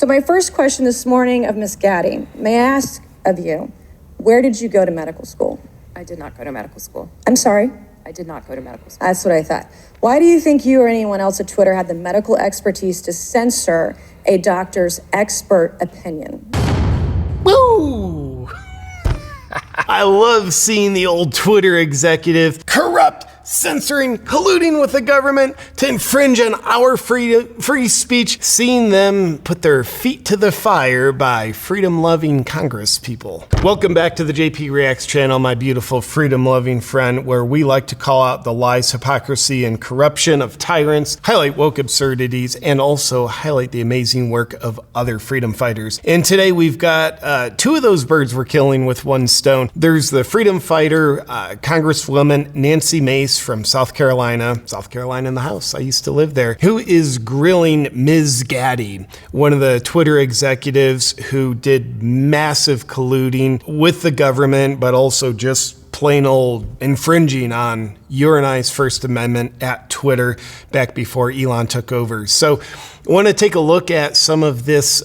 So my first question this morning of Ms. Gaddy, may I ask of you, where did you go to medical school? I did not go to medical school. I'm sorry? I did not go to medical school. That's what I thought. Why do you think you or anyone else at Twitter had the medical expertise to censor a doctor's expert opinion? Woo! I love seeing the old Twitter executive corrupt, censoring, colluding with the government to infringe on our free speech, seeing them put their feet to the fire by freedom-loving Congress people. Welcome back to the JP Reacts channel, my beautiful freedom-loving friend, where we like to call out the lies, hypocrisy, and corruption of tyrants, highlight woke absurdities, and also highlight the amazing work of other freedom fighters. And today we've got two of those birds we're killing with one stone. There's the freedom fighter, Congresswoman Nancy Mace from South Carolina in the house. I used to live there, who is grilling Ms. Gaddy, one of the Twitter executives who did massive colluding with the government, but also just plain old infringing on your and I's First Amendment at Twitter back before Elon took over. So I want to take a look at some of this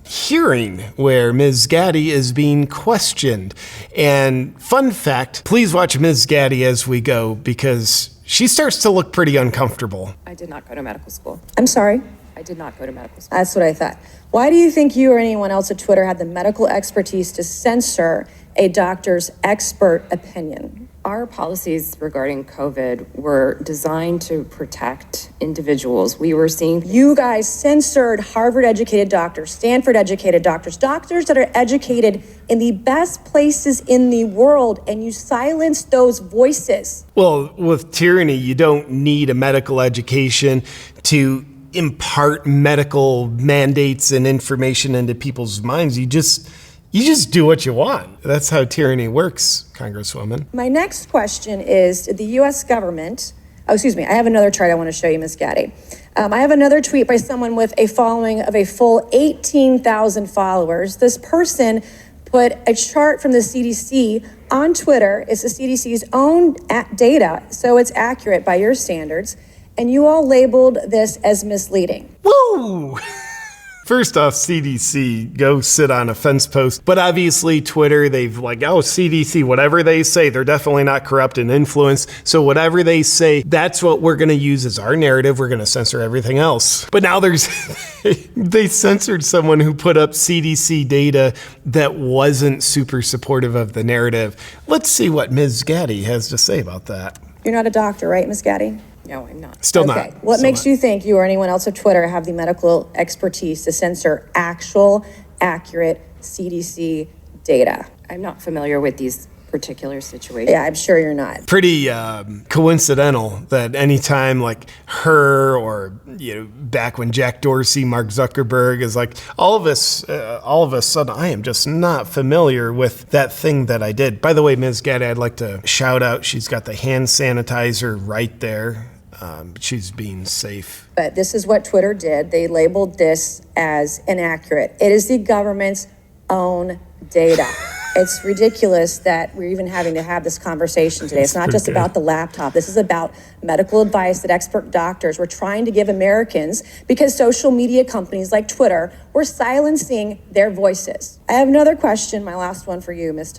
hearing where Ms. Gaddy is being questioned. And fun fact, please watch Ms. Gaddy as we go because she starts to look pretty uncomfortable. I did not go to medical school. I'm sorry? I did not go to medical school. That's what I thought. Why do you think you or anyone else at Twitter had the medical expertise to censor a doctor's expert opinion? Our policies regarding COVID were designed to protect individuals. We were seeing... You guys censored Harvard-educated doctors, Stanford-educated doctors, doctors that are educated in the best places in the world, and you silenced those voices. Well, with tyranny, you don't need a medical education to impart medical mandates and information into people's minds. You just do what you want. That's how tyranny works, Congresswoman. My next question is, did the U.S. government, I have another chart I want to show you, Ms. Gaddy. I have another tweet by someone with a following of a full 18,000 followers. This person put a chart from the CDC on Twitter. It's the CDC's own data, so it's accurate by your standards. And you all labeled this as misleading. Woo! First off, CDC, go sit on a fence post. But obviously Twitter, they've like, oh, CDC, whatever they say, they're definitely not corrupt and influenced. So whatever they say, that's what we're going to use as our narrative. We're going to censor everything else. But now they censored someone who put up CDC data that wasn't super supportive of the narrative. Let's see what Ms. Gaddy has to say about that. You're not a doctor, right, Ms. Gaddy? No, I'm not. Still okay. not. What Still makes not. you think you or anyone else at Twitter have the medical expertise to censor actual, accurate CDC data? I'm not familiar with these particular situations. Yeah, I'm sure you're not. Pretty coincidental that anytime like her or back when Jack Dorsey, Mark Zuckerberg is like all of a sudden I am just not familiar with that thing that I did. By the way, Ms. Gaddy, I'd like to shout out. She's got the hand sanitizer right there. She's being safe. But this is what Twitter did. They labeled this as inaccurate. It is the government's own data. It's ridiculous that we're even having to have this conversation today. It's not just about the laptop. This is about medical advice that expert doctors were trying to give Americans because social media companies like Twitter were silencing their voices. I have another question, my last one for you, Ms.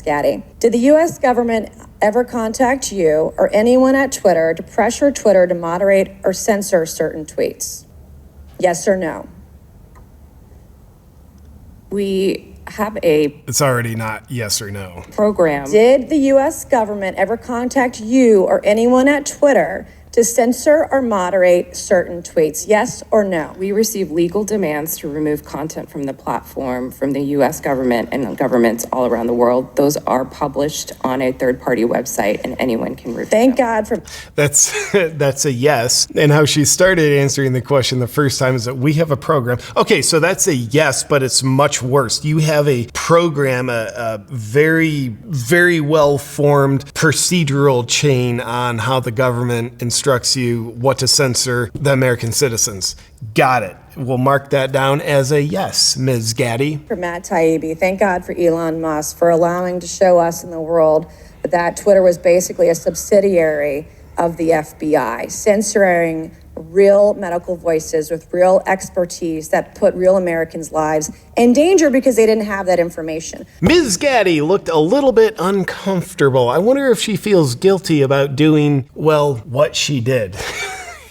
Gaddy. Did the U.S. government ever contact you or anyone at Twitter to pressure Twitter to moderate or censor certain tweets? Yes or no? We have a... It's already not yes or no. ...program. Did the U.S. government ever contact you or anyone at Twitter to censor or moderate certain tweets? Yes or no? We receive legal demands to remove content from the platform from the U.S. government and governments all around the world. Those are published on a third-party website, and anyone can review Thank them. God for... That's a yes. And how she started answering the question the first time is that we have a program. Okay, so that's a yes, but it's much worse. You have a program, a very, very well-formed procedural chain on how the government instructs you what to censor the American citizens. Got it. We'll mark that down as a yes, Ms. Gaddy. For Matt Taibbi, thank God for Elon Musk for allowing to show us in the world that Twitter was basically a subsidiary of the FBI, censoring real medical voices with real expertise that put real Americans' lives in danger because they didn't have that information. Ms. Gaddy looked a little bit uncomfortable. I wonder if she feels guilty about doing, well, what she did.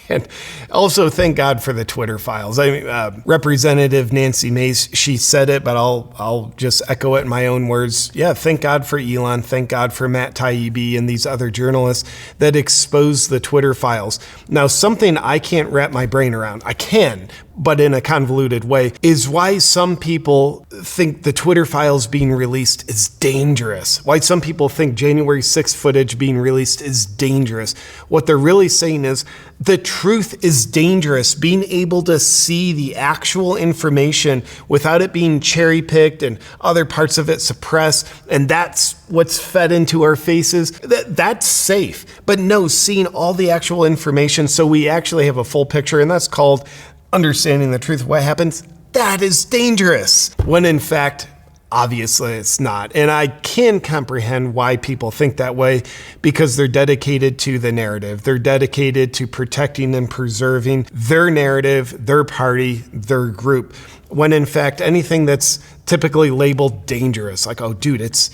And also, thank God for the Twitter files. I mean, Representative Nancy Mace, she said it, but I'll just echo it in my own words. Yeah, thank God for Elon. Thank God for Matt Taibbi and these other journalists that expose the Twitter files. Now, something I can't wrap my brain around, I can, but in a convoluted way, is why some people think the Twitter files being released is dangerous. Why some people think January 6th footage being released is dangerous. What they're really saying is the truth is dangerous. Being able to see the actual information without it being cherry-picked and other parts of it suppressed, and that's what's fed into our faces, that's safe. But no, seeing all the actual information so we actually have a full picture, and that's called understanding the truth of what happens, that is dangerous. When in fact, obviously it's not. And I can comprehend why people think that way, because they're dedicated to the narrative. They're dedicated to protecting and preserving their narrative, their party, their group. When in fact, anything that's typically labeled dangerous, like, oh dude, it's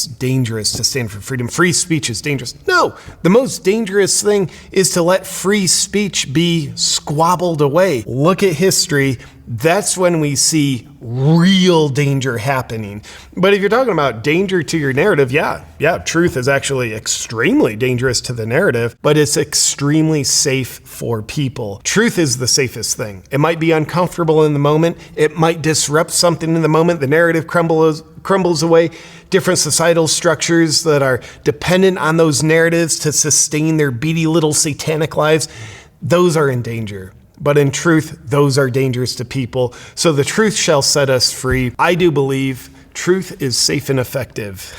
dangerous to stand for freedom. Free speech is dangerous. No, the most dangerous thing is to let free speech be squabbled away. Look at history. That's when we see real danger happening. But if you're talking about danger to your narrative, yeah, truth is actually extremely dangerous to the narrative, but it's extremely safe for people. Truth is the safest thing. It might be uncomfortable in the moment. It might disrupt something in the moment. The narrative crumbles away. Different societal structures that are dependent on those narratives to sustain their beady little satanic lives, those are in danger. But in truth, those are dangerous to people. So the truth shall set us free. I do believe truth is safe and effective.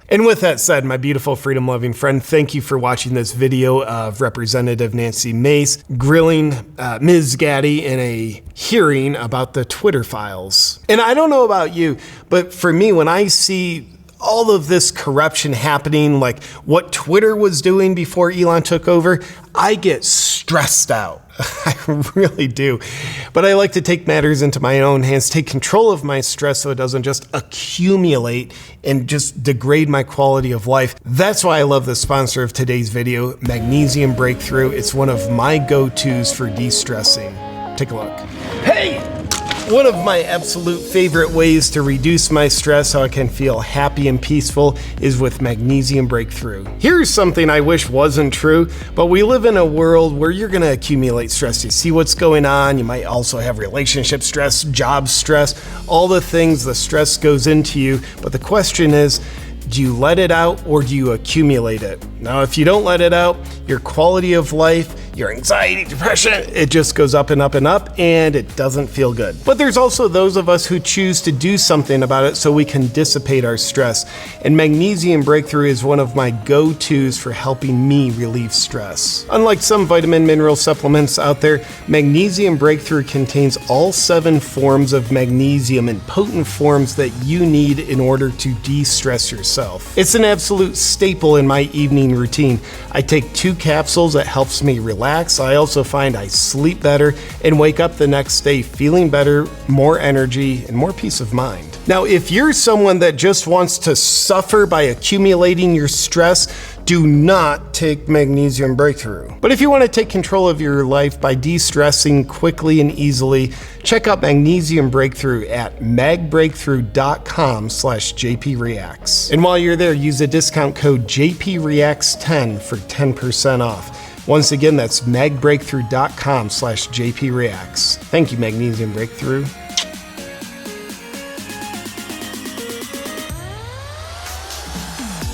And with that said, my beautiful freedom-loving friend, thank you for watching this video of Representative Nancy Mace grilling Ms. Gaddy in a hearing about the Twitter files. And I don't know about you, but for me, when I see all of this corruption happening, like what Twitter was doing before Elon took over, I get stressed out. I really do. But I like to take matters into my own hands, take control of my stress so it doesn't just accumulate and just degrade my quality of life. That's why I love the sponsor of today's video, Magnesium Breakthrough. It's one of my go-tos for de-stressing. Take a look. Hey! One of my absolute favorite ways to reduce my stress so I can feel happy and peaceful is with Magnesium Breakthrough. Here's something I wish wasn't true, but we live in a world where you're gonna accumulate stress. You see what's going on. You might also have relationship stress, job stress, all the things the stress goes into you. But the question is, do you let it out or do you accumulate it? Now, if you don't let it out, your quality of life, your anxiety, depression, it just goes up and up and up, and it doesn't feel good. But there's also those of us who choose to do something about it so we can dissipate our stress. And Magnesium Breakthrough is one of my go-tos for helping me relieve stress. Unlike some vitamin mineral supplements out there, Magnesium Breakthrough contains all 7 forms of magnesium in potent forms that you need in order to de-stress yourself. It's an absolute staple in my evening routine. I take 2 capsules that helps me relax. I also find I sleep better and wake up the next day feeling better, more energy, and more peace of mind. Now, if you're someone that just wants to suffer by accumulating your stress, do not take Magnesium Breakthrough. But if you want to take control of your life by de-stressing quickly and easily, check out Magnesium Breakthrough at magbreakthrough.com/JPReacts. And while you're there, use the discount code JPReacts10 for 10% off. Once again, that's magbreakthrough.com/JPReacts. Thank you, Magnesium Breakthrough.